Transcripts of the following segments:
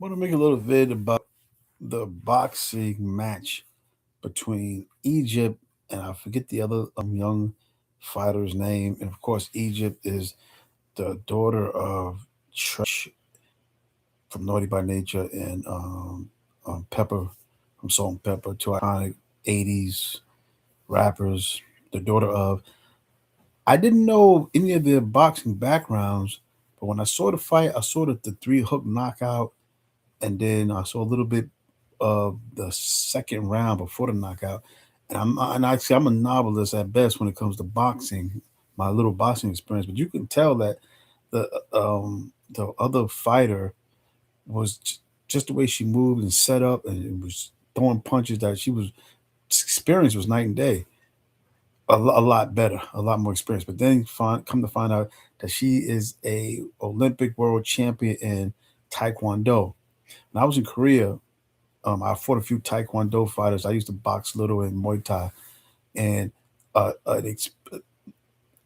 Want to make a little vid about the boxing match between Egypt and I forget the other young fighter's name. And of course, Egypt is the daughter of from Naughty by Nature and Pepper from Salt and Pepper, two iconic 80s rappers. The daughter of. I didn't know any of their boxing backgrounds, but when I saw the fight, I saw the three hook knockout, and then I saw a little bit of the second round before the knockout. And actually I'm a novelist at best when it comes to boxing, my little boxing experience. But you can tell that the other fighter was just the way she moved and set up, and it was throwing punches that she was experience was night and day. A lot better, a lot more experience. But then come to find out that she is a Olympic world champion in Taekwondo. When I was in Korea, I fought a few Taekwondo fighters. I used to box little in Muay Thai, and uh, an, ex-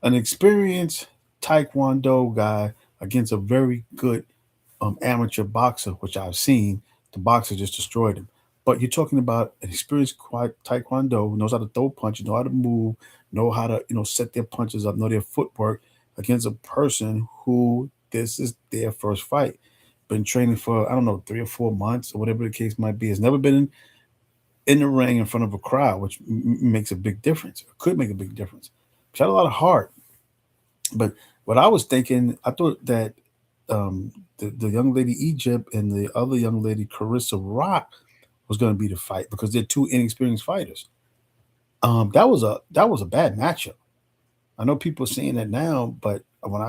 an experienced Taekwondo guy against a very good amateur boxer, which I've seen. The boxer just destroyed him. But you're talking about an experienced Taekwondo who knows how to throw punches, know how to move, know how to set their punches up, know their footwork against a person who this is their first fight. Been training for I don't know 3 or 4 months or whatever the case might be. Has never been in the ring in front of a crowd, which makes a big difference. It could make a big difference. She had a lot of heart, but what I was thinking, I thought that the young lady Egypt and the other young lady Carissa Rock was going to be the fight because they're two inexperienced fighters. That was a bad matchup. I know people are saying that now, but when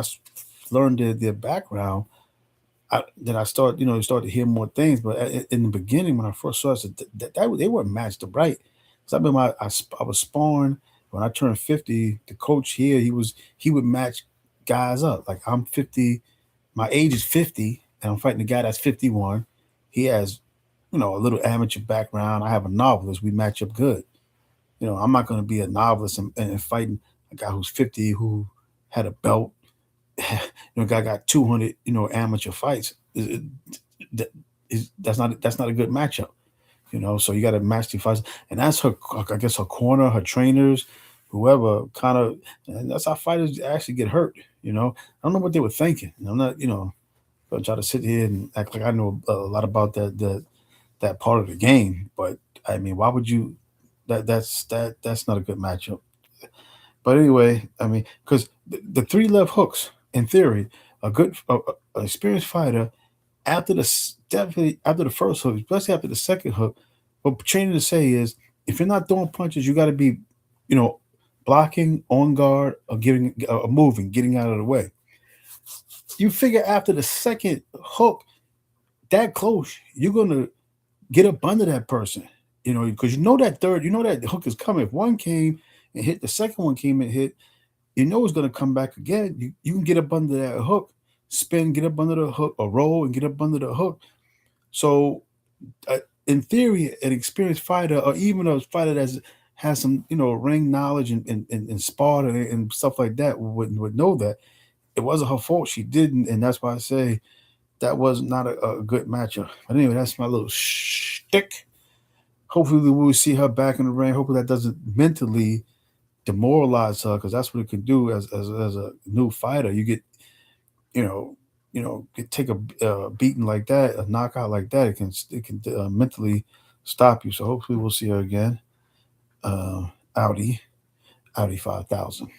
learned their background, then I start start to hear more things. But in the beginning, when I first saw it, I said they weren't matched up right. Because I remember I was sparring when I turned 50. The coach here he would match guys up. Like I'm 50, my age is 50, and I'm fighting a guy that's 51. He has a little amateur background. I have a novelist. We match up good. I'm not going to be a novelist and fighting a guy who's 50 who had a belt. Guy got 200 amateur fights. That that's not a good matchup. So you got to match the fights, and that's her. I guess her corner, her trainers, whoever kind of, and that's how fighters actually get hurt. I don't know what they were thinking. I'm not gonna try to sit here and act like I know a lot about that part of the game, but I mean, why would you? That's not a good matchup. But anyway, I mean, because the three left hooks, in theory, a good, experienced fighter definitely after the first hook, especially after the second hook, what training to say is if you're not throwing punches, you got to be, you know, blocking on guard or moving, getting out of the way. You figure after the second hook, that close, you're gonna get up under that person, because that hook is coming. If one came and hit, the second one came and hit, it's going to come back again. You can get up under that hook, spin, get up under the hook, or roll and get up under the hook. So, uh, in theory, an experienced fighter, or even a fighter that has some, ring knowledge and sport and stuff like that, would know that it wasn't her fault. She didn't, and that's why I say that was not a good matchup. But anyway, that's my little shtick. Hopefully, we'll see her back in the ring. Hopefully, that doesn't mentally demoralize her because that's what it can do as a new fighter. You get you know take a beating like that, a knockout like that. It can mentally stop you. So hopefully we'll see her again. Uh, Audi 5000.